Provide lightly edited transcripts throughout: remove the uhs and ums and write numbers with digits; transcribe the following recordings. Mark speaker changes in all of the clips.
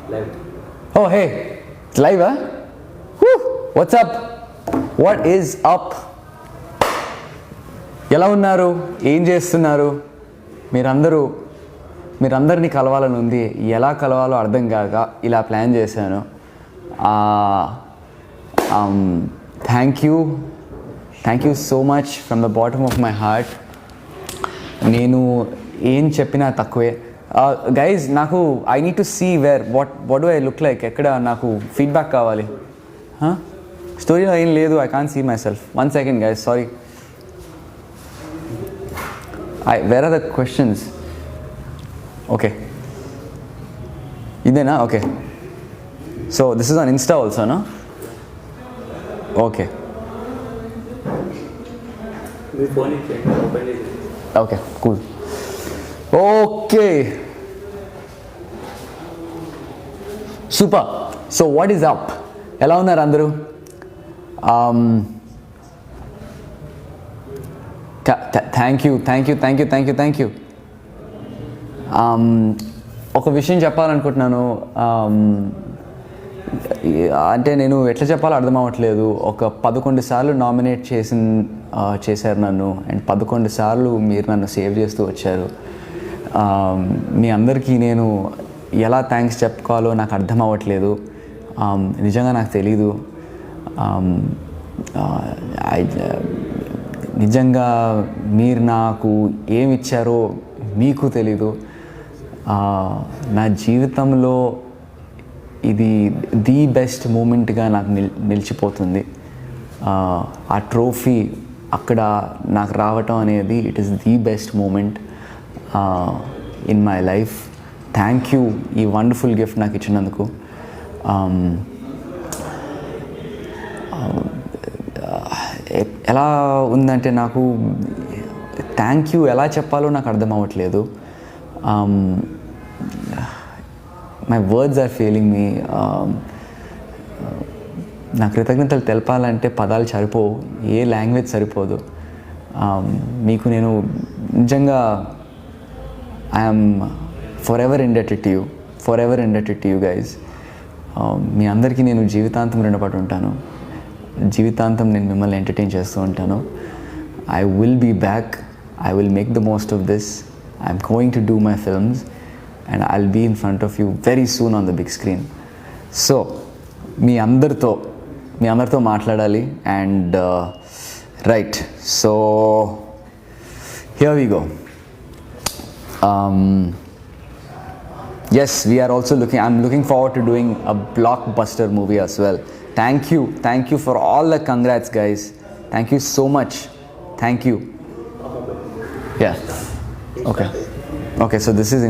Speaker 1: Live.
Speaker 2: Oh, hey, it's live, huh? Woo! What's up? What is up? ఎలా ఉన్నారు? ఏం చేస్తున్నారు? మీరందరినీ కలవాలని ఉంది. ఎలా కలవాలో అర్థం కాక ఇలా ప్లాన్ చేశాను. Thank you so much from the bottom of my heart. నేను ఏం చెప్పినా తక్కువే. గైజ్, నాకు I need to see what do I look like. ఎక్కడ నాకు ఫీడ్బ్యాక్ కావాలి. స్టోరీలో ఏం లేదు. I can't see myself. 1 second guys, sorry. Where are the questions? Okay, ఇదేనా? Okay, so this is on Insta ఆల్సోనా? Okay okay, cool. Okay, super. So what is up? ఎలా ఉన్నారు అందరూ? Thank you. ఒక విషయం చెప్పాలనుకుంటున్నాను. అంటే నేను ఎట్లా చెప్పాలో అర్థం అవ్వట్లేదు. ఒక 11 సార్లు నామినేట్ చేశారు నన్ను, అండ్ 11 సార్లు మీరు నన్ను సేవ్ చేస్తూ వచ్చారు. మీ అందరికీ నేను ఎలా థ్యాంక్స్ చెప్పుకోవాలో నాకు అర్థం అవ్వట్లేదు. నిజంగా నాకు తెలీదు. నిజంగా మీరు నాకు ఏమి ఇచ్చారో మీకు తెలీదు. నా జీవితంలో ఇది ది బెస్ట్ మూమెంట్గా నాకు నిలిచిపోతుంది. ఆ ట్రోఫీ అక్కడ నాకు రావటం అనేది it is the best moment in my life. Thank you ఈ వండర్ఫుల్ గిఫ్ట్ నాకు ఇచ్చినందుకు. ఎలా ఉందంటే నాకు థ్యాంక్ యూ ఎలా చెప్పాలో నాకు అర్థం అవ్వట్లేదు. మై వర్డ్స్ ఆర్ ఫెయిలింగ్ మీ. నా కృతజ్ఞతలు తెలపాలంటే పదాలు సరిపోవు, ఏ లాంగ్వేజ్ సరిపోదు. మీకు నేను నిజంగా I'm forever indebted to you guys. మీ అందరికీ నేను జీవితాంతం రుణపడి ఉంటాను. జీవితాంతం నేను మిమ్మల్ని ఎంటర్టైన్ చేస్తూ ఉంటాను. I will be back. I will make the most of this. I'm going to do my films and I'll be in front of you very soon on the big screen. So మీ అందరితో మాట్లాడాలి. And right, so here we go. Yes, we are also I'm looking forward to doing a blockbuster movie as well. Thank you for all the congrats, guys. Thank you so much. Thank you. Yeah. Okay, so this is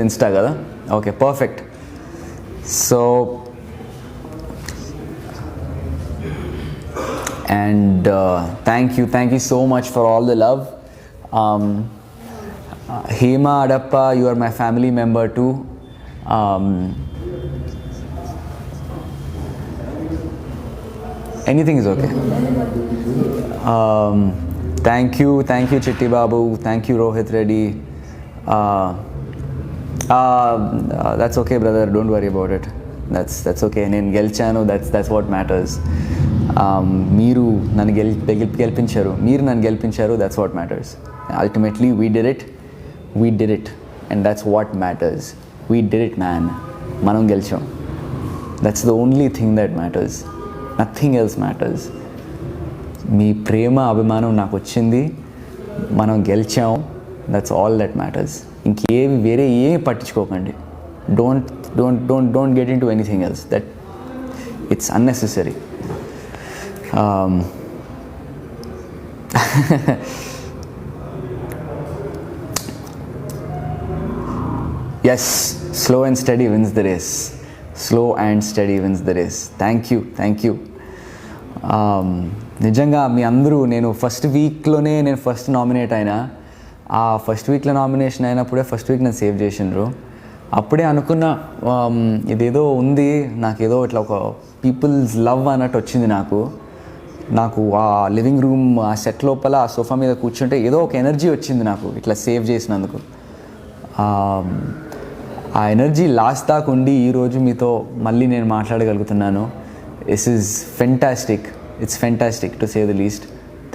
Speaker 2: Insta kada? Okay, perfect. So and thank you so much for all the love. Hema Adappa, you are my family member too. Anything is okay. Thank you Chitti Babu. Thank you Rohit Reddy. That's okay brother, don't worry about it. That's okay. నేను గెలిచాను, that's what matters. మీరు నన్ను గెలిపించారు, that's what matters. Ultimately we did it and that's what matters. We did it, man. మనం గెలిచాం. That's the only thing that matters. Nothing else matters. మీ ప్రేమ అభిమానం నాకు వచ్చింది, మనం గెలిచాం. That's all that matters. ఇంకేమి వేరే ఏమి పట్టించుకోకండి. Don't get into anything else. That it's unnecessary. Yes, slow and steady wins the race. Thank you. నిజంగా మీ అందరూ, నేను ఫస్ట్ వీక్లోనే ఫస్ట్ నామినేట్ అయినా. ఆ ఫస్ట్ వీక్లో నామినేషన్ అయినప్పుడే ఫస్ట్ వీక్ నేను సేవ్ చేసిండ్రు. అప్పుడే అనుకున్నా ఇదేదో ఉంది, నాకేదో ఇట్లా ఒక పీపుల్స్ లవ్ అన్నట్టు వచ్చింది. నాకు ఆ లివింగ్ రూమ్ ఆ సెట్ లోపల ఆ సోఫా మీద కూర్చుంటే ఏదో ఒక ఎనర్జీ వచ్చింది నాకు ఇట్లా సేవ్ చేసినందుకు. ఆ ఎనర్జీ లాస్ట్ దాకా ఉండి ఈరోజు మీతో మళ్ళీ నేను మాట్లాడగలుగుతున్నాను. This is fantastic. It's fantastic to say the least.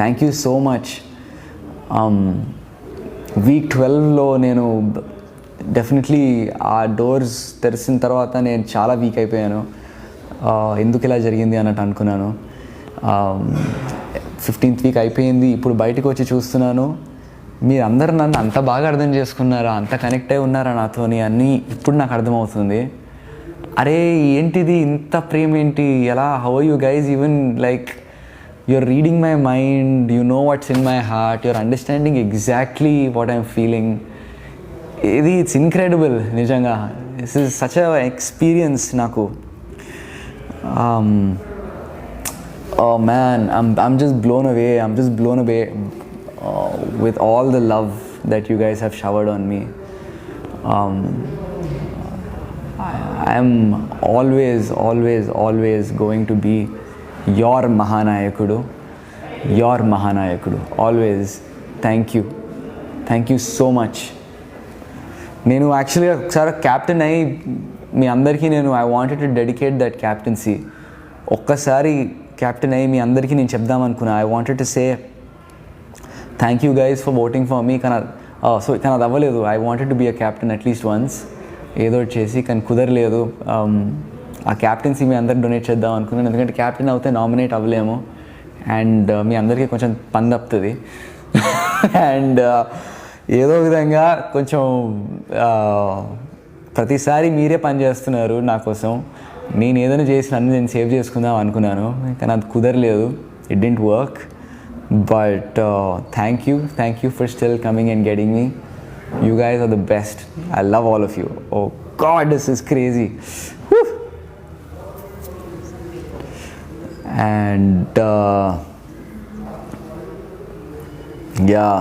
Speaker 2: Thank you so much. Week 12లో నేను డెఫినెట్లీ ఆ డోర్స్ తెరిచిన తర్వాత నేను చాలా వీక్ అయిపోయాను. ఎందుకు ఇలా జరిగింది అన్నట్టు అనుకున్నాను. 15th వీక్ అయిపోయింది. ఇప్పుడు బయటకు వచ్చి చూస్తున్నాను, మీరు అందరు నన్ను అంత బాగా అర్థం చేసుకున్నారా, అంత కనెక్ట్ అయి ఉన్నారా నాతోని అని ఇప్పుడు నాకు అర్థమవుతుంది. అరే ఏంటిది ఇంత ప్రేమ ఏంటి, ఎలా, how you guys even like you're reading my mind, you know what's in my heart, you're understanding exactly what I'm feeling. It's incredible nijanga. This is such a experience naku. Oh man, I'm just blown away. I'm just blown away with all the love that you guys have showered on me. I'm always going to be your Mahanayakudu, always. Thank you so much. నేను యాక్చువల్గా ఒకసారి captain అయ్యి మీ అందరికీ I wanted to dedicate that captaincy. ఒక్కసారి captain అయ్యి మీ అందరికీ నేను చెప్దామనుకున్నా. I wanted to say thank you guys for voting for me. కానీ అది అవ్వలేదు. I wanted to be a captain at least once, ఏదో చేసి, కానీ కుదరలేదు. ఆ క్యాప్టెన్సీ మీ అందరికి డొనేట్ చేద్దాం అనుకున్నాను, ఎందుకంటే క్యాప్టెన్ అవుతే నామినేట్ అవ్వలేము అండ్ మీ అందరికీ కొంచెం పని తప్పుతుంది. అండ్ ఏదో విధంగా కొంచెం ప్రతిసారి మీరే పని చేస్తున్నారు నా కోసం. నేను ఏదైనా చేసి నన్ను నేను సేవ్ చేసుకుందాం అనుకున్నాను, కానీ అది కుదరలేదు. It didn't work. But thank you for still coming and getting me. You guys are the best. I love all of you. Oh God, this is crazy. And yeah,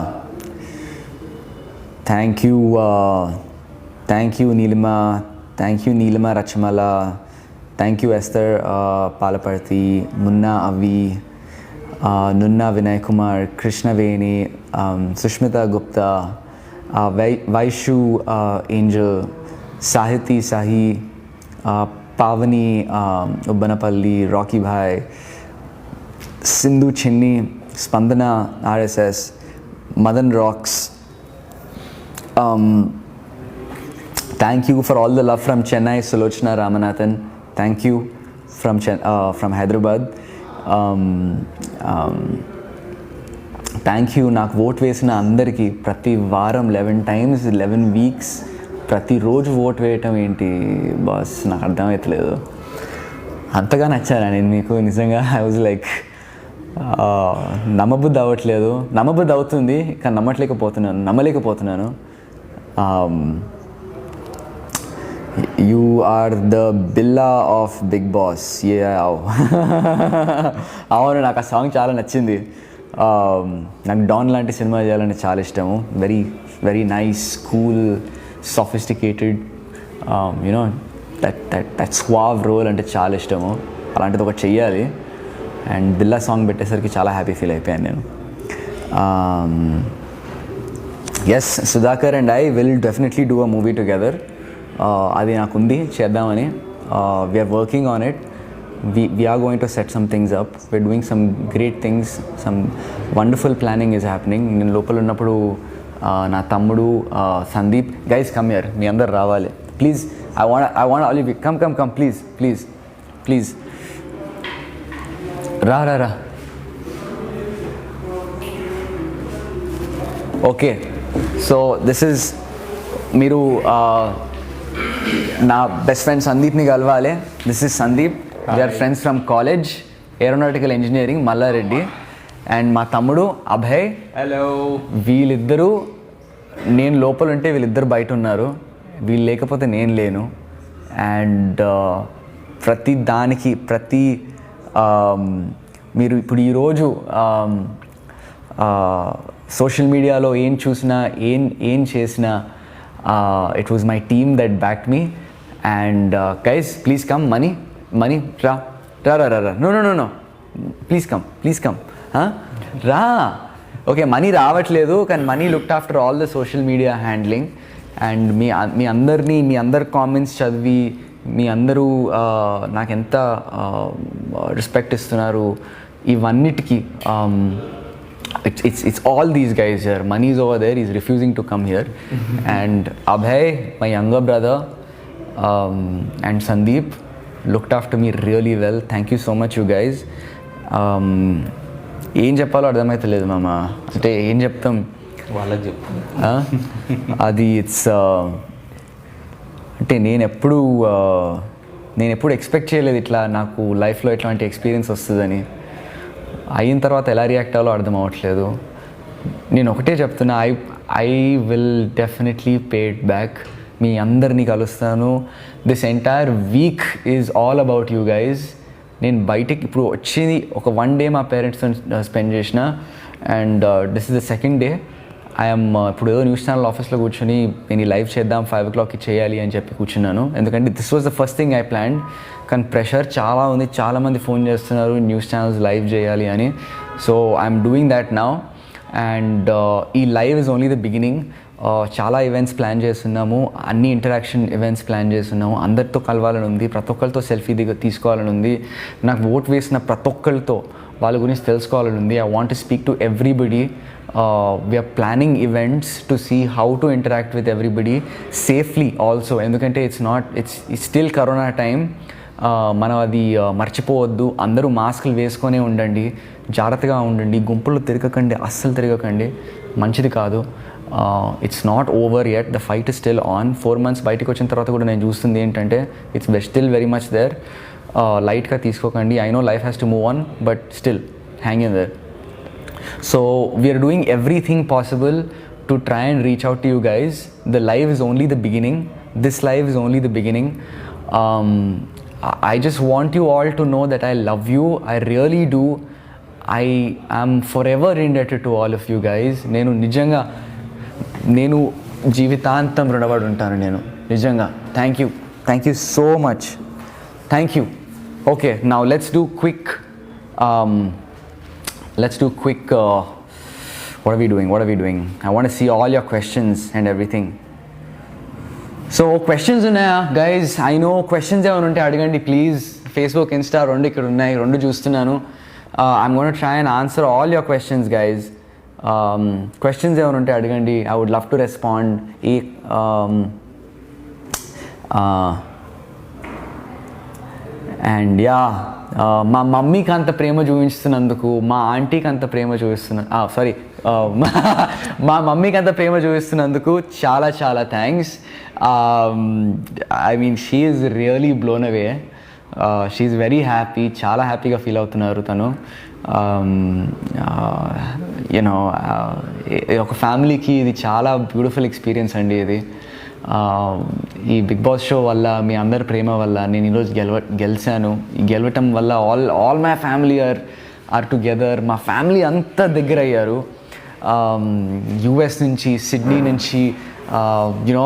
Speaker 2: thank you Neelima, Rachmala, thank you Esther Palaparthi, Munna Avi, Nunna Vinay Kumar, Krishna Veni, Sushmita Gupta, Vaishu Angel, Sahiti Sahi, Pavani Ubbanapalli, Rocky Bhai, Sindhu Chinni, Spandana RSS, Madan Rocks. Thank you for all the love from Chennai, Sulochana Ramanathan. Thank you from Hyderabad. Thank you నాకు vote వేసిన అందరికీ. ప్రతి వారం 11 times 11 weeks ప్రతిరోజు vote వేయటం ఏంటి boss, నాకు అర్థమవుతలేదు. అంతగా నచ్చాను నేను మీకు నిజంగా. ఐ వాజ్ లైక్ నమ్మబుద్ధి అవ్వట్లేదు. నమ్మబుద్ధి అవుతుంది కానీ నమ్మలేకపోతున్నాను. You are the Billa of big boss. అవును, నాకు ఆ సాంగ్ చాలా నచ్చింది. నాకు డాన్ లాంటి సినిమా చేయాలని చాలా ఇష్టము. Very very nice, cool, sophisticated, that suave role అంటే చాలా ఇష్టము. అలాంటిది ఒకటి చెయ్యాలి. అండ్ బిల్లా సాంగ్ పెట్టేసరికి చాలా హ్యాపీ ఫీల్ అయిపోయాను నేను. Yes, Sudhakar and I will definitely do a movie together. అది నాకుంది చేద్దామని. We're working on it. we are going to set some things up. We're doing some great things. Some wonderful planning is happening. నేను లోపల ఉన్నప్పుడు నా తమ్ముడు Sandeep, guys come here, మీ అందరు రావాలి please. I want all you come please రా. Okay, so this is, మీరు నా బెస్ట్ ఫ్రెండ్ సందీప్ని కలవాలి. This is Sandeep. They are friends from college, aeronautical engineering, Mallareddy. అండ్ మా తమ్ముడు అభయ్. హలో. వీళ్ళిద్దరూ, నేను లోపల ఉంటే వీళ్ళిద్దరు బయట ఉన్నారు. వీళ్ళు లేకపోతే నేను లేను. అండ్ ప్రతి దానికి మీరు ఇప్పుడు ఈరోజు సోషల్ మీడియాలో ఏం చూసినా, ఏం చేసినా, it was my team that backed me. And guys please come. Mani రా. నో ప్లీజ్ కమ్ రా. ఓకే, మనీ రావట్లేదు కానీ Mani looked after all the social media handling. And మీ అందరి కామెంట్స్ చదివి మీ అందరూ నాకెంత రెస్పెక్ట్ ఇస్తున్నారు ఇవన్నిటికీ it's all these guys here. Mani is over there, he's refusing to come here. And Abhay, my younger brother, and Sandeep looked after me really well. Thank you so much, you guys. ఏం చెప్పాలో అర్థమవుతలేదు మామ, అంటే ఏం చెప్తాం
Speaker 1: వాళ్ళకి చెప్తాం
Speaker 2: అది ఇట్స్ అంటే నేను ఎప్పుడు ఎక్స్పెక్ట్ చేయలేదు ఇట్లా నాకు లైఫ్లో ఇట్లాంటి ఎక్స్పీరియన్స్ వస్తుందని. అయిన తర్వాత ఎలా రియాక్ట్ అవ్వాలో అర్థం అవ్వట్లేదు. నేను ఒకటే చెప్తున్నా, I will definitely pay it back. మీ అందరినీ కలుస్తాను. This entire week is all about you guys. నేను బయటికి ఇప్పుడు వచ్చి ఒక 1 day మా పేరెంట్స్తో స్పెండ్ చేసిన, and this is the second day. I'm ఇప్పుడు ఏదో న్యూస్ ఛానల్ ఆఫీస్లో కూర్చొని నేను ఈ లైవ్ చేద్దాం 5 o'clockకి చేయాలి అని చెప్పి కూర్చున్నాను, ఎందుకంటే this was the first thing I plan. కానీ ప్రెషర్ చాలా ఉంది, చాలామంది ఫోన్ చేస్తున్నారు న్యూస్ ఛానల్స్ లైవ్ చేయాలి అని. So I'm doing that now, and ఈ live is only the beginning. చాలా ఈవెంట్స్ ప్లాన్ చేస్తున్నాము, అన్ని ఇంటరాక్షన్ ఈవెంట్స్ ప్లాన్ చేస్తున్నాము. అందరితో కలవాలని ఉంది, ప్రతి ఒక్కరితో సెల్ఫీ తీసుకోవాలని ఉంది. నాకు ఓట్ వేసిన ప్రతి ఒక్కరితో వాళ్ళ గురించి తెలుసుకోవాలని ఉంది. I want to speak to everybody. We're planning events to see how to interact with everybody safely also, ఎందుకంటే ఇట్స్ స్టిల్ కరోనా టైం. మనం అది మర్చిపోవద్దు. అందరూ మాస్కులు వేసుకొనే ఉండండి, జాగ్రత్తగా ఉండండి, గుంపులు తిరగకండి, అస్సలు తిరగకండి, మంచిది కాదు. It's not over yet, the fight is still on. 4 months బయటకు వచ్చిన తర్వాత కూడా నేను చూస్తుంది ఏంటంటే it's still very much there. లైట్గా తీసుకోకండి. I know life has to move on, but still hang in there. So we are doing everything possible to try and reach out to you guys. The live is only the beginning. This live is only the beginning. I just want you all to know that I love you. I really do. I am forever indebted to all of you guys. నేను జీవితాంతం రుణపడి ఉంటాను. నేను నిజంగా thank you so much. Thank you. Okay, now let's do quick what are we doing? I want to see all your questions and everything. So questions ఉన్నాయా guys? I know questions ఏమైనా ఉంటే అడగండి ప్లీజ్. ఫేస్బుక్, ఇన్స్టా రెండు ఇక్కడ ఉన్నాయి, రెండు చూస్తున్నాను. I'm going to try and answer all your questions guys. Questions ఏమైనా ఉంటే అడగండి. I would love to respond. And yeah, మా మమ్మీకి అంత ప్రేమ చూపిస్తున్నందుకు, మా ఆంటీకి అంత ప్రేమ మా మమ్మీకి అంత ప్రేమ చూపిస్తున్నందుకు చాలా చాలా thanks. I mean she is really blown away. She is very happy, చాలా హ్యాపీగా ఫీల్ అవుతున్నారు తను. యూనో ఒక ఫ్యామిలీకి ఇది చాలా బ్యూటిఫుల్ ఎక్స్పీరియన్స్ అండి ఇది. ఈ బిగ్ బాస్ షో వల్ల, మీ అందరి ప్రేమ వల్ల నేను ఈరోజు గెలిచాను. ఈ గెలవటం వల్ల all my family are together. మా ఫ్యామిలీ అంతా దగ్గర అయ్యారు. యూఎస్ నుంచి, సిడ్నీ నుంచి, యూనో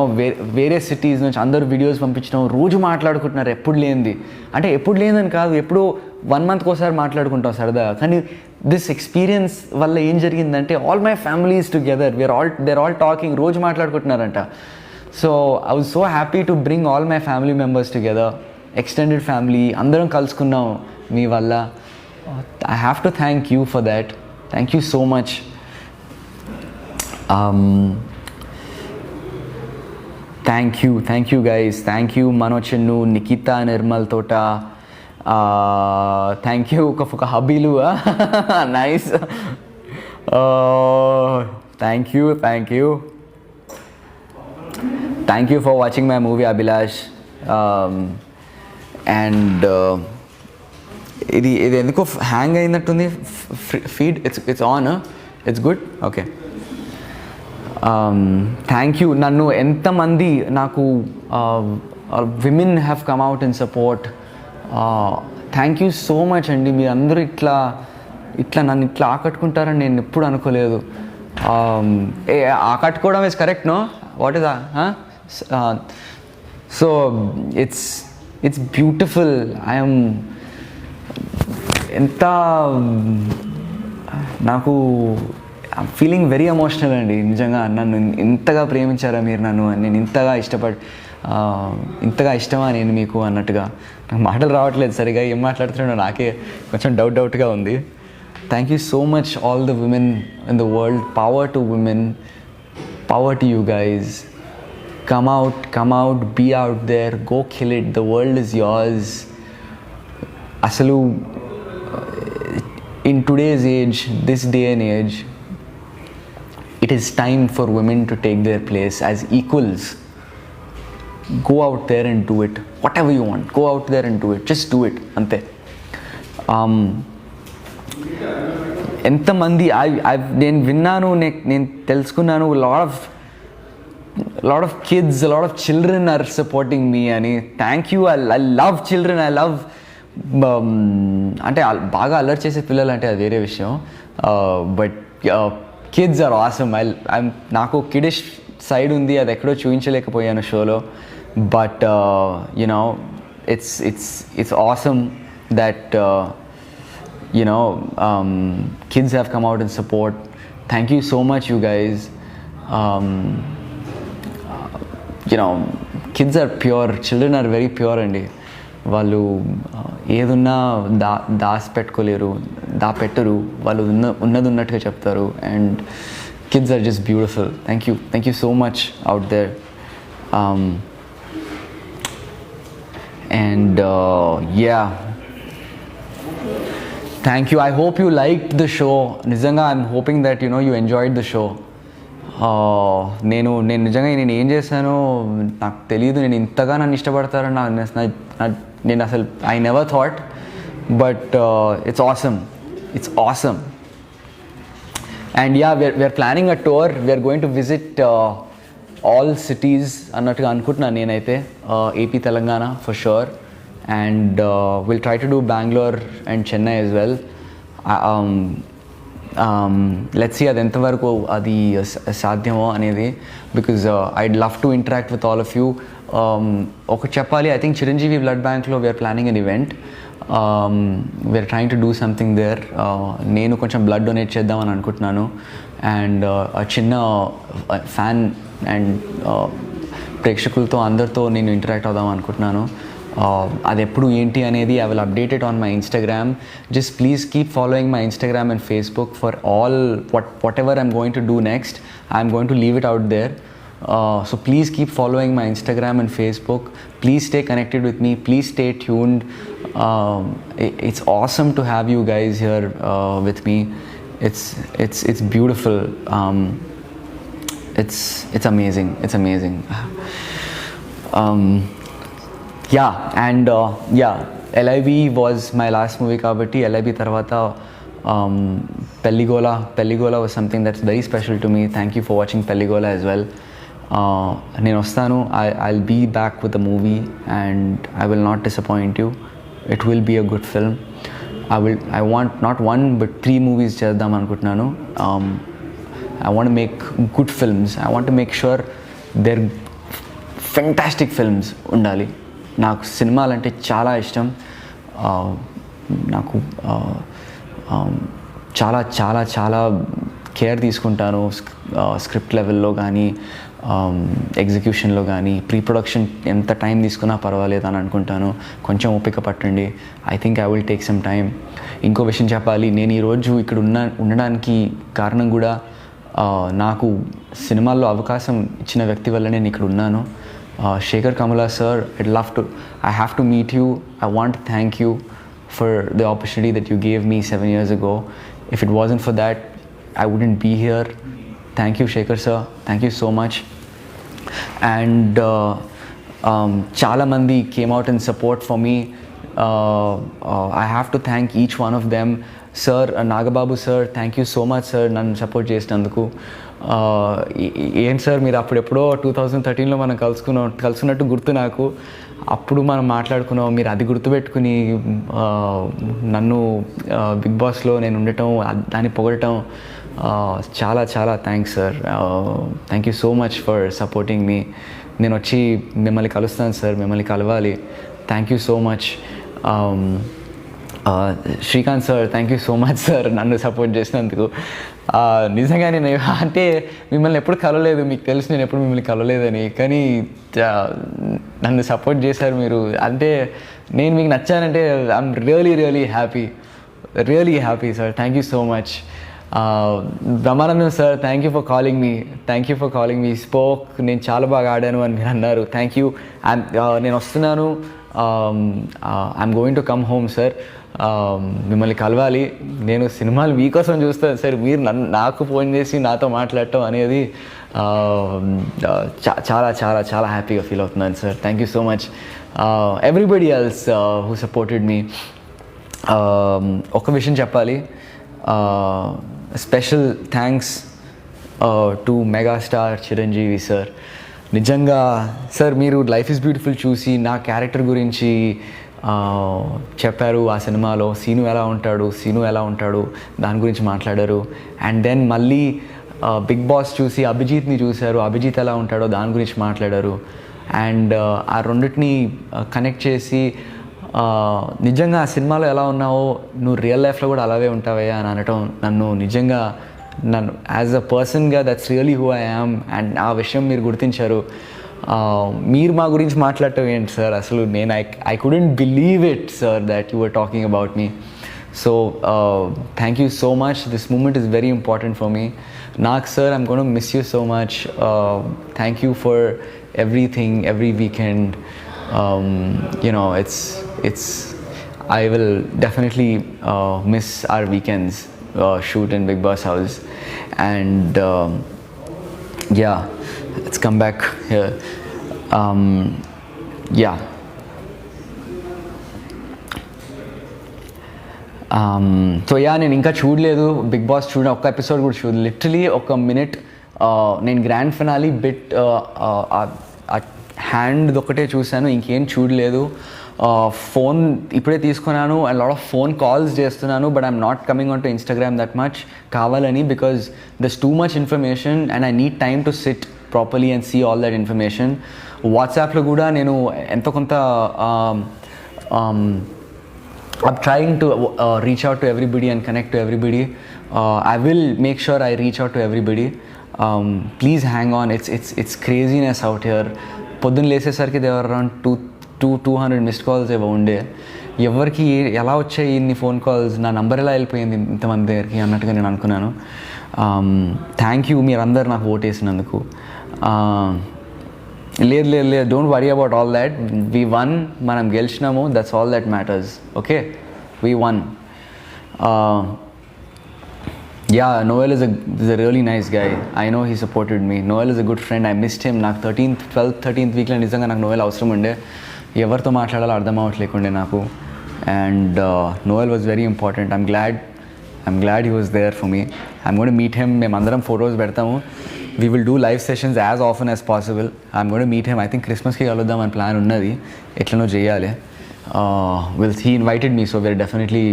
Speaker 2: వేరే సిటీస్ నుంచి అందరూ వీడియోస్ పంపించడం, రోజు మాట్లాడుకుంటున్నారు. ఎప్పుడు లేనిదని కాదు, ఎప్పుడో 1 month ఒకసారి మాట్లాడుకుంటాం సరదా. కానీ దిస్ ఎక్స్పీరియన్స్ వల్ల ఏం జరిగిందంటే all my family is together. They're all talking, రోజు మాట్లాడుకుంటున్నారంట. So I was so happy to bring all my family members together, extended family, andaram kalusukunnam mee valla. I have to thank you for that. Thank you so much. Thank you guys. Thank you Manochennu, Nikita, Nirmal Tota. Thank you Kafuka Habilu. Nice. Thank you. Thank you for watching my movie Abhilash. And ఇది ఎందుకో hang అయినట్టుంది feed. It's on, it's good. Okay, thank you. నన్ను ఎంతమంది నాకు women have come out in support. Thank you so much అండి. మీరు అందరూ ఇట్లా నన్ను ఇట్లా ఆకట్టుకుంటారని నేను ఎప్పుడు అనుకోలేదు. ఆకట్టుకోవడం is correct, no? What is so it's beautiful. I am ఎంత నాకు ఐమ్ ఫీలింగ్ వెరీ ఎమోషనల్ అండి. నిజంగా నన్ను ఇంతగా ప్రేమించారా మీరు నన్ను, నేను ఇంతగా ఇష్టమా నేను మీకు అన్నట్టుగా. నాకు మాటలు రావట్లేదు సరిగా, ఏం మాట్లాడుతున్నాడో నాకే కొంచెం డౌట్గా ఉంది. Thank you so much all the women in the world. Power to women, power to you guys. Come out, be out there, go kill it. The world is yours. Asalu, in today's age, this day and age, it is time for women to take their place as equals. Go out there and do it. Whatever you want, go out there and do it. Just do it. Ante. ఎంతమంది నేను విన్నాను, నేను తెలుసుకున్నాను, lot of kids, a lot of children are supporting me ani. Thank you. I love children. I love అంటే బాగా అల్లరి చేసే పిల్లలు అంటే అది వేరే విషయం. But kids are awesome. నాకు కిడిష్ సైడ్ ఉంది, అది ఎక్కడో చూపించలేకపోయాను షోలో. But you know it's awesome that kids have come out and support. Thank you so much, you guys. Kids are pure. Children are very pure అండి. వాళ్ళు ఏదున్నా దాచిపెట్టుకోలేరు, దాపెట్టరు. వాళ్ళు ఉన్నది ఉన్నట్టుగా చెప్తారు. And kids are just beautiful. Thank you so much out there. And yeah, thank you. I hope you liked the show. Nizanga, I'm hoping that you enjoyed the show. నేను నిజంగా నేను ఏం చేశానో నాకు తెలియదు. నేను ఇంతగా నన్ను ఇష్టపడతారని నేను అసలు I never thought. But it's awesome. And yeah, we're planning a tour. We're going to visit all cities అన్నట్టుగా అనుకుంటున్నాను నేనైతే. AP, Telangana for sure. And will try to do Bengaluru and Chennai as well. Let's see అది ఎంతవరకు అది సాధ్యమో అనేది. Because I'd love to interact with all of you. ఒకటి చెప్పాలి, ఐ థింక్ చిరంజీవి బ్లడ్ బ్యాంక్లో we're planning an event. We're trying to do something there. నేను కొంచెం బ్లడ్ డొనేట్ చేద్దామని అనుకుంటున్నాను. అండ్ చిన్న ఫ్యాన్ అండ్ ప్రేక్షకులతో అందరితో నేను ఇంటరాక్ట్ అవుదాం అనుకుంటున్నాను. అది ఎప్పుడు ఏంటి అనేది I will update it on my Instagram. Just please keep following my Instagram and Facebook for all whatever I'm going to do next. I'm going to leave it out there. So please keep following my Instagram and Facebook. Please stay connected with me. Please stay tuned. It's awesome to have you guys here with me. It's beautiful. It's amazing. It's amazing. Yeah, and yeah, LIV was my last movie kabatti. LIV tarvata Pelligola was something that's very special to me. Thank you for watching Pelligola as well. నేను వస్తాను. I'll be back with the movie and I will not disappoint you. It will be a good film. I want not one but 3 movies చేద్దాం అనుకుంటున్నాను. I want to make good films. I want to make sure they're fantastic films ఉండాలి. నాకు సినిమాలంటే చాలా ఇష్టం. నాకు చాలా చాలా చాలా కేర్ తీసుకుంటాను స్క్రిప్ట్ లెవెల్లో కానీ ఎగ్జిక్యూషన్లో కానీ. ప్రీ ప్రొడక్షన్ ఎంత టైం తీసుకున్నా పర్వాలేదు అని అనుకుంటాను. కొంచెం ఓపిక పట్టండి. I think I will take some time. ఇంకో విషయం చెప్పాలి, నేను ఈరోజు ఇక్కడ ఉండడానికి కారణం కూడా నాకు సినిమాల్లో అవకాశం ఇచ్చిన వ్యక్తి వల్ల నేను ఇక్కడ ఉన్నాను. Shekhar Kamala sir, I have to meet you. I want to thank you for the opportunity that you gave me 7 years ago. If it wasn't for that, I wouldn't be here. Thank you, Shekhar sir. Thank you so much. And chala mandi came out in support for me. I have to thank each one of them. Sir, Nagababu sir, thank you so much sir, nannu support చేసినందుకు. ఏంటి sir మీరు అప్పుడెప్పుడో 2013లో మనం కలుసుకున్నట్టు గుర్తు నాకు. అప్పుడు మనం మాట్లాడుకున్నాం, మీరు అది గుర్తుపెట్టుకుని నన్ను బిగ్ బాస్లో నేను ఉండటం, దాన్ని పొగడటం చాలా చాలా thanks sir. Thank you so much for supporting me. నేను వచ్చి మిమ్మల్ని కలుస్తాను సార్, మిమ్మల్ని కలవాలి. థ్యాంక్ యూ సో మచ్. Srikanth sir, thank you so much sir నన్ను సపోర్ట్ చేసినందుకు. నిజంగా నేను అంటే మిమ్మల్ని ఎప్పుడు కలవలేదు, మీకు తెలుసు నేను ఎప్పుడు మిమ్మల్ని కలవలేదని, కానీ నన్ను సపోర్ట్ చేశారు మీరు. అంటే నేను మీకు నచ్చానంటే I'm really happy sir. Thank you so much. Brahmanandam sir, thank you for calling me spoke. నేను చాలా బాగా ఆడాను అని మీరు అన్నారు. Thank you. నేను వస్తున్నాను. I'm going to come home sir. మిమ్మల్ని కలవాలి. నేను సినిమాలు మీకోసం చూస్తాను సార్. మీరు నాకు ఫోన్ చేసి నాతో మాట్లాడటం అనేది చాలా చాలా చాలా హ్యాపీగా ఫీల్ అవుతున్నాను sir. Thank you so much. Everybody else who supported me. ఒక విషయం చెప్పాలి, special thanks to megastar Chiranjeevi sir. నిజంగా సార్ మీరు లైఫ్ ఈజ్ బ్యూటిఫుల్ చూసి నా క్యారెక్టర్ గురించి చెప్పారు. ఆ సినిమాలో సీను ఎలా ఉంటాడు దాని గురించి మాట్లాడారు. అండ్ దెన్ మళ్ళీ బిగ్ బాస్ చూసి అభిజిత్ని చూశారు, అభిజిత్ ఎలా ఉంటాడో దాని గురించి మాట్లాడారు. అండ్ ఆ రెండింటిని కనెక్ట్ చేసి నిజంగా ఆ సినిమాలో ఎలా ఉన్నావో నువ్వు రియల్ లైఫ్లో కూడా అలాగే ఉంటావయ్యా అని అనటం నన్ను యాజ్ అ పర్సన్గా that's really who I am. And ఆ విషయం మీరు గుర్తించారు. మీరు మా గురించి మాట్లాడటం ఏంటి సార్, అసలు నేను I couldn't believe it sir that you were talking about me. So thank you so much. This moment is very important for me. నాకు sir I'm gonna miss you so much. Thank you for everything, every weekend. It's I will definitely miss our weekends shoot in Bigg Boss house. And yeah, let's come back here. Yeah. So నేను ఇంకా చూడలేదు big boss. ఒక్క episode కూడా చూడలేదు. Literally ఒక minute నేను grand finale bit hand ఒకటే చూశాను, ఇంకేం చూడలేదు. ఫోన్ ఇప్పుడే తీసుకున్నాను and lot of phone calls చేస్తున్నాను. But I'm not coming on to Instagram that much కావాలని, because there's too much information and I need time to sit properly and see all that information. వాట్సాప్లో కూడా నేను ఎంతో కొంత I'm trying to reach out to everybody and connect to everybody. I will make sure I reach out to everybody. Please hang on. It's craziness out here. పొద్దున్న లేసేసరికి there were around 200 missed calls ఏవో ఉండే. ఎవరికి ఎలా వచ్చాయి ఇన్ని phone calls, నా number ఎలా వెళ్ళిపోయింది ఇంతమంది దగ్గరికి అన్నట్టుగా నేను అనుకున్నాను. థ్యాంక్ యూ మీరందరూ నాకు ఓట్ వేసినందుకు. లేదు don't worry about all that. We won, మనం గెలిచినాము, that's all that matters. Okay, we won. Yeah, Noel is a really nice guy. I know he supported me. Noel is a good friend. I missed him. నాకు 13th వీక్లో నిజంగా నాకు Noel అవసరం ఉండే. ఎవరితో మాట్లాడాలో అర్థం అవ్వట్లేకుండే నాకు. And Noel was very important. I'm glad he was there for me. I'm going to meet him. మేమందరం ఫొటోస్ పెడతాము. We will do live sessions as often as possible. I'm going to meet him. I think Christmasకి కలుద్దాం అని plan ఉన్నది, ఎట్లనో చేయాలి. He invited me, so we're definitely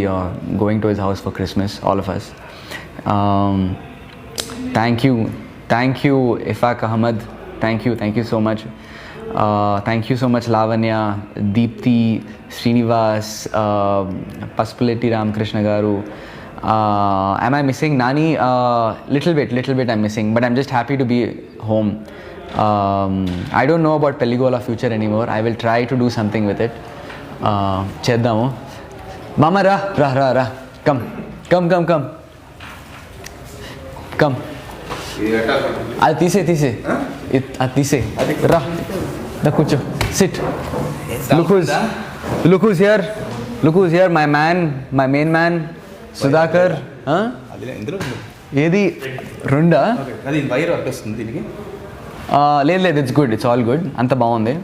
Speaker 2: going to his house for Christmas, all of us. Thank you Ifaq Ahmed. Thank you so much. Thank you so much Lavanya, Deepthi, Srinivas, Pasupuleti Ramakrishna garu. Am I missing Nani? Little bit I'm missing, but I'm just happy to be home. I don't know about Pelligola future anymore. I will try to do something with it. Cheddamu mama, ra come అది తీసే రా కూర్చో, SIT. Look who's here, my main man Sudhakar. ఏది రెండా? లేదు, it's all good, అంత బాగుంది.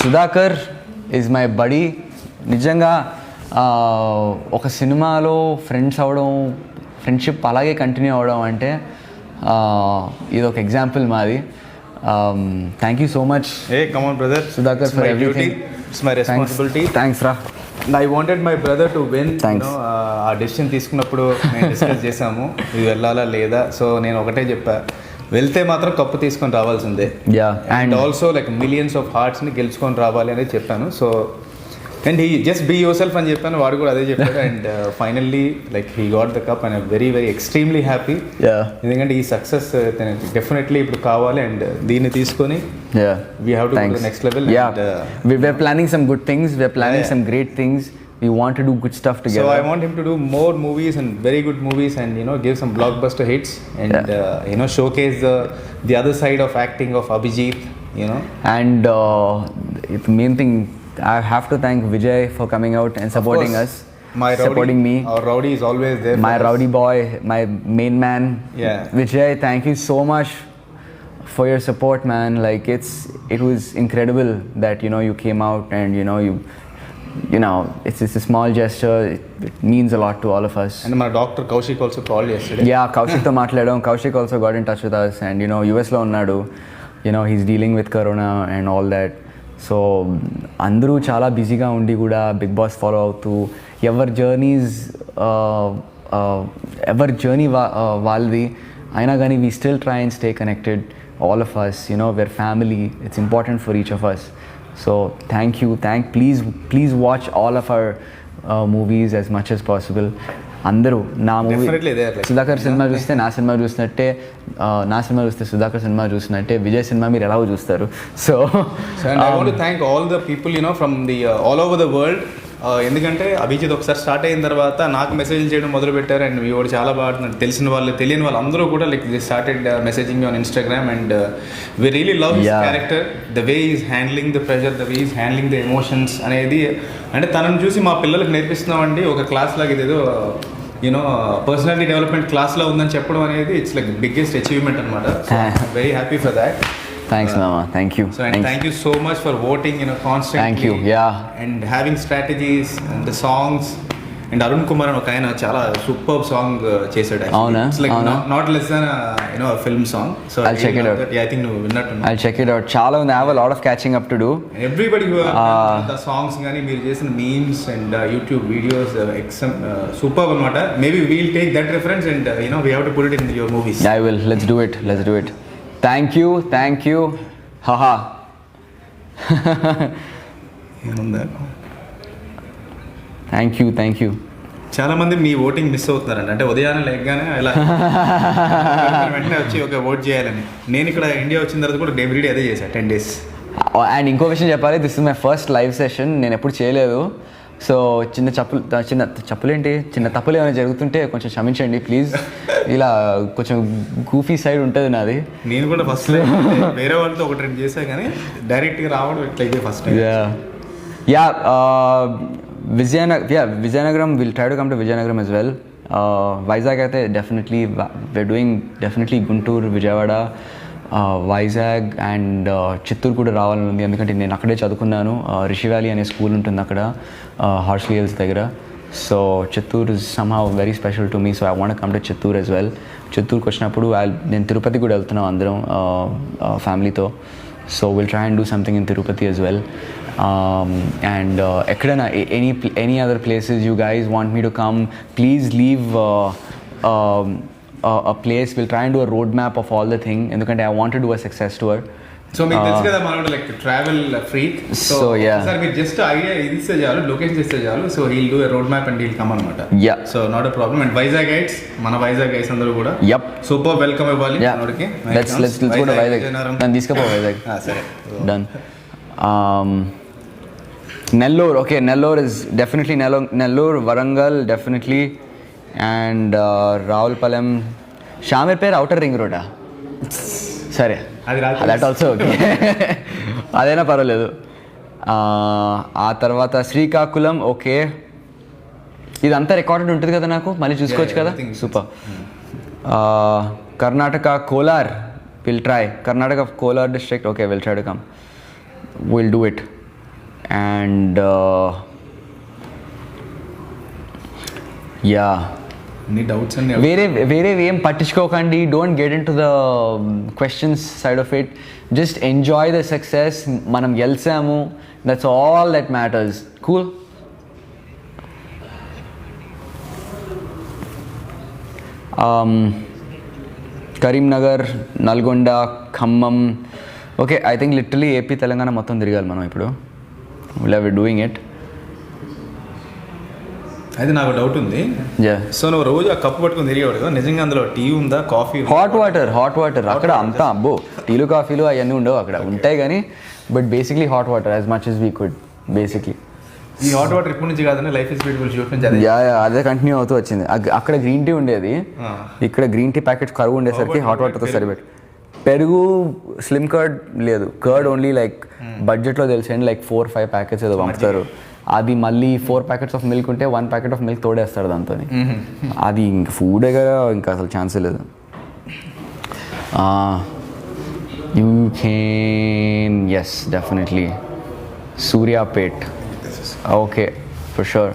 Speaker 2: Sudhakar is my body. నిజంగా ఒక సినిమాలో ఫ్రెండ్స్ అవ్వడం, ఫ్రెండ్షిప్ అలాగే కంటిన్యూ అవ్వడం అంటే ఇది ఒక ఎగ్జాంపుల్ మాది. Thank you so much
Speaker 1: brother
Speaker 2: Sudhakar for everything.
Speaker 1: It's my responsibility.
Speaker 2: Thanks రా.
Speaker 1: I wanted my brother to win. ఆ డెసిషన్ తీసుకున్నప్పుడు మేము డిస్కస్ చేసాము ఇది వెళ్ళాలా లేదా. సో నేను ఒకటే చెప్పా, వెళ్తే మాత్రం కప్పు తీసుకొని రావాల్సిందే.
Speaker 2: And
Speaker 1: also like millions of హార్ట్స్ని గెలుచుకొని రావాలి అనేది చెప్పాను. So and he just be yourself అని చెప్పాను, వాడు కూడా అదే చెప్పాడు. And finally like he got the cup and very very extremely happy. ఎందుకంటే ఈ సక్సెస్ డెఫినెట్లీ ఇప్పుడు కావాలి. అండ్ దీన్ని తీసుకొని we have to go to next level.
Speaker 2: we're planning some good things, we're planning some great things, we want to do good stuff together.
Speaker 1: So I want him to do more movies and very good movies and give some blockbuster hits and showcase the other side of acting of Abhijit.
Speaker 2: And the main thing, I have to thank Vijay for coming out and supporting us, supporting me.
Speaker 1: Our Rowdy is always there.
Speaker 2: My Rowdy boy, my main man.
Speaker 1: Yeah.
Speaker 2: Vijay, thank you so much for your support, man. Like it was incredible that you came out and it's a small gesture. It means a lot to all of us.
Speaker 1: And my doctor Kaushik also called yesterday.
Speaker 2: Yeah, Kaushik to maatladam. Kaushik also got in touch with us and US lo unnadu. He's dealing with corona and all that. So అందరూ చాలా బిజీగా ఉండి కూడా big boss follow అవుతూ ఎవరి journey వాళ్ళది అయినా కానీ we still try and stay connected all of us. We're family, it's important for each of us. So thank you. Please watch all of our movies as much as possible. అందరూ నా movie Sudhakar cinema చూస్తే నా cinema చూసినట్టే, నా cinema చూస్తే Sudhakar cinema చూసినట్టే Vijay cinema మీరు ఎలాగో చూస్తారు. So
Speaker 1: I want to thank all the people from the all over the world. ఎందుకంటే అభిజిత్ ఒకసారి స్టార్ట్ అయిన తర్వాత నాకు మెసేజ్ చేయడం మొదలు పెట్టారు. అండ్ వీడు చాలా బాగా తెలిసిన వాళ్ళు తెలియని వాళ్ళు అందరూ కూడా like they started messaging on Instagram. And we really love his character, the way is handling the pressure, the way is handling the emotions అనేది. అంటే తనను చూసి మా పిల్లలకు నేర్పిస్తున్నామండి ఒక క్లాస్ లాగా, ఇదేదో పర్సనాలిటీ డెవలప్మెంట్ క్లాస్లో ఉందని చెప్పడం అనేది ఇట్స్ లైక్ బిగ్గెస్ట్ అచీవ్మెంట్ అనమాట. Very happy for that.
Speaker 2: Thanks, Mama. Thank you.
Speaker 1: So, and thank you so much for voting, constantly.
Speaker 2: Thank you. Yeah.
Speaker 1: And having strategies and the songs. And Arun Kumar ఒక ఆయన చాలా super song చేశాడు. It's like not less than a film song. So
Speaker 2: I'll check it out.
Speaker 1: Yeah, I think you will not know.
Speaker 2: I'll check it out. చాలా ఉంది. I have a lot of catching up to do.
Speaker 1: And everybody who the songs కానీ మీరు చేసిన memes and YouTube videos superb అన్నమాట. Maybe we'll take that reference and we have to put it in your movies.
Speaker 2: I will. Let's do it. Thank you. Haha. Thank you.
Speaker 1: చాలా మంది మీ voting miss అవుతున్నారండి. అంటే ఉదయాన్నే లేకగానే ఇలా వెంటనే వచ్చి ఒక vote చేయాలని. నేను ఇక్కడ ఇండియా వచ్చిన తర్వాత కూడా ఎవ్రీడే అదే చేశాను 10 days.
Speaker 2: అండ్ ఇంకో విషయం చెప్పాలి, this is my first live session. నేను ఎప్పుడు చేయలేదు. సో చిన్న తప్పులేంటి చిన్న తప్పులు ఏమైనా జరుగుతుంటే కొంచెం క్షమించండి ప్లీజ్. ఇలా కొంచెం గూఫీ సైడ్ ఉంటుంది నాది.
Speaker 1: నేను కూడా ఫస్ట్ వేరే వాళ్ళతో ఒకటి రెండు చేసా కానీ డైరెక్ట్గా రావడం ఇట్లయితే first.
Speaker 2: Vizianagaram, will try to come to Vizianagaram as well. Vizag అయితే definitely we're doing definitely Guntur, Vijayawada, Vizag and Chittoor కూడా రావాలని ఉంది. ఎందుకంటే నేను అక్కడే చదువుకున్నాను. రిషి వ్యాలీ అనే స్కూల్ ఉంటుంది అక్కడ హార్స్లీ హిల్స్ దగ్గర. So Chittoor is somehow very special to me. So I want come to Chittoor as well. చిత్తూరుకి వచ్చినప్పుడు నేను తిరుపతి కూడా వెళ్తున్నాం అందరం ఫ్యామిలీతో. So will try and do something in Tirupati as well. And ఎక్కడైనా any other places you guys want me to come, please leave a place. We'll try and do a roadmap of all the thing. ఎందుకంటే I want to do a success tour.
Speaker 1: So మీకు తెలుసు కదా మనోడు like travel freak. So sir మీరు just idea ఇస్తే చాలు, location ఇస్తే చాలు. So he'll do a road map and he'll come అనమాట. So not a problem. And Vizag guides, మన వైజాగ్ గైడ్స్ అందరూ కూడా సూపర్ వెల్కమ్ ఇవ్వాలి మనోడికి.
Speaker 2: Let's go to Vizag. నన్ను తీసుకుపో వైజాగ్.
Speaker 1: సరే
Speaker 2: done. Nellore, okay, Nellore is definitely Nellore, Varangal definitely, and Ravulpalam. Shamirpet outer ring road. సరే, దట్ ఆల్సో ఓకే. అదైనా పర్వాలేదు. ఆ తర్వాత శ్రీకాకుళం, ఓకే. ఇదంతా రికార్డెడ్ ఉంటుంది కదా, నాకు మళ్ళీ చూసుకోవచ్చు కదా. Super. Karnataka, Kolar, will try. Karnataka Kolar district, okay, will try to come. Will do it. And వేరే ఏం పట్టించుకోకండి. Don't get into the questions side of it. Just enjoy the success. మనం గెలిచాము, that's all that matters. Cool. Karimnagar, Nalgonda, Khammam, okay. I think literally AP Telangana మొత్తం తిరగాలి మనం ఇప్పుడు. We're doing it.
Speaker 1: అయితే నాకు డౌట్ ఉంది.
Speaker 2: యా
Speaker 1: సో నువ్వు రోజు ఆ కప్పు పట్టుకుని తిరిగేవాడు కదా, నిజంగా అందులో టీ ఉందా, కాఫీ?
Speaker 2: హాట్ వాటర్ అక్కడ అంతా అబ్బో టీలు కాఫీలు అవన్నీ ఉండవు అక్కడ, ఉంటాయి కానీ but basically hot water as much as we could basically.
Speaker 1: ఈ హాట్ వాటర్ ఇప్పటి నుంచి కాదని లైఫ్ ఇస్ బ్యూటిఫుల్ షూట్ నుంచి అదే.
Speaker 2: యా అదే కంటిన్యూ అవుతూ వచ్చింది. అక్కడ గ్రీన్ టీ ఉండేది, ఇక్కడ గ్రీన్ టీ ప్యాకెట్స్ కరువు ఉండేసరికి హాట్ వాటర్తో సరిపెట్టి. పెరుగు స్లిమ్ కర్డ్ లేదు, కర్డ్ ఓన్లీ లైక్ బడ్జెట్లో తెలిసండి లైక్ 4-5 ప్యాకెట్స్ ఏదో పంపుతారు. అది మళ్ళీ 4 ప్యాకెట్స్ ఆఫ్ మిల్క్ ఉంటే 1 ప్యాకెట్ ఆఫ్ మిల్క్ తోడేస్తారు దాంతో. అది ఇంకా ఫుడ్ దగ్గర ఇంకా అసలు ఛాన్సే లేదు. You can yes definitely Suryapet. Okay for sure.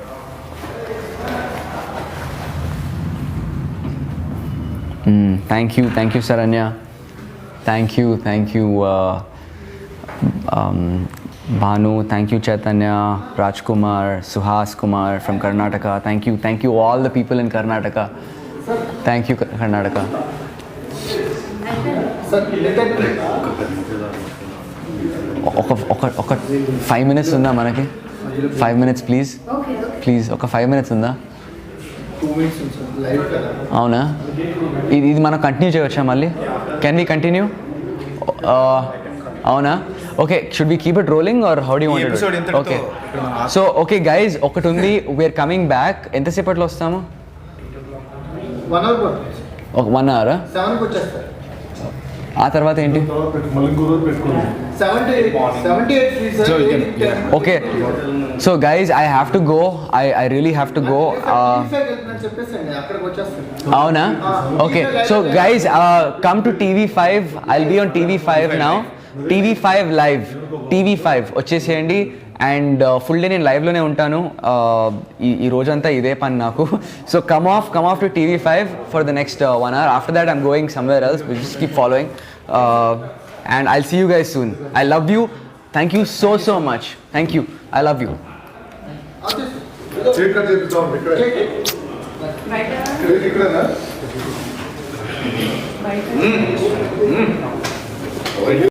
Speaker 2: Thank you Saranya. Thank you Bhanu, thank you Chaitanya, Rajkumar, Suhas Kumar from Karnataka. Thank you all the people in Karnataka. Thank you Karnataka. ఒక 5 minutes ఉందా మనకి? 5 minutes please ఒక 5 minutes ఉందా?
Speaker 3: 2 minutes live కదా.
Speaker 2: అవునా? ఇది మనం continue చేయవచ్చా మళ్ళీ? Can we continue? అవునా? Okay, should we keep it rolling or how do you want it? Okay so okay guys, ఒకటి ఉంది, వీఆర్ కమింగ్ బ్యాక్. ఎంతసేపట్లో వస్తాము?
Speaker 3: 1 hour
Speaker 2: ఒక 1 hour.
Speaker 3: 7కి వచ్చేస్తారు.
Speaker 2: ఆ తర్వాత ఏంటి?
Speaker 3: 78
Speaker 2: okay so guys I have to go, I really have to go. అవునా? Okay so guys come to TV5. I'll be on TV5 now. TV5 live, TV5 వచ్చేసేయండి. And full day నేను లైవ్లోనే ఉంటాను. ఈ రోజంతా ఇదే పని నాకు. So come off to TV5 for the next 1 hour. After that I'm going somewhere else. We just keep following and I'll see you guys soon. I love you. Thank you so much. Thank you. I love you.
Speaker 3: ఇక్కడ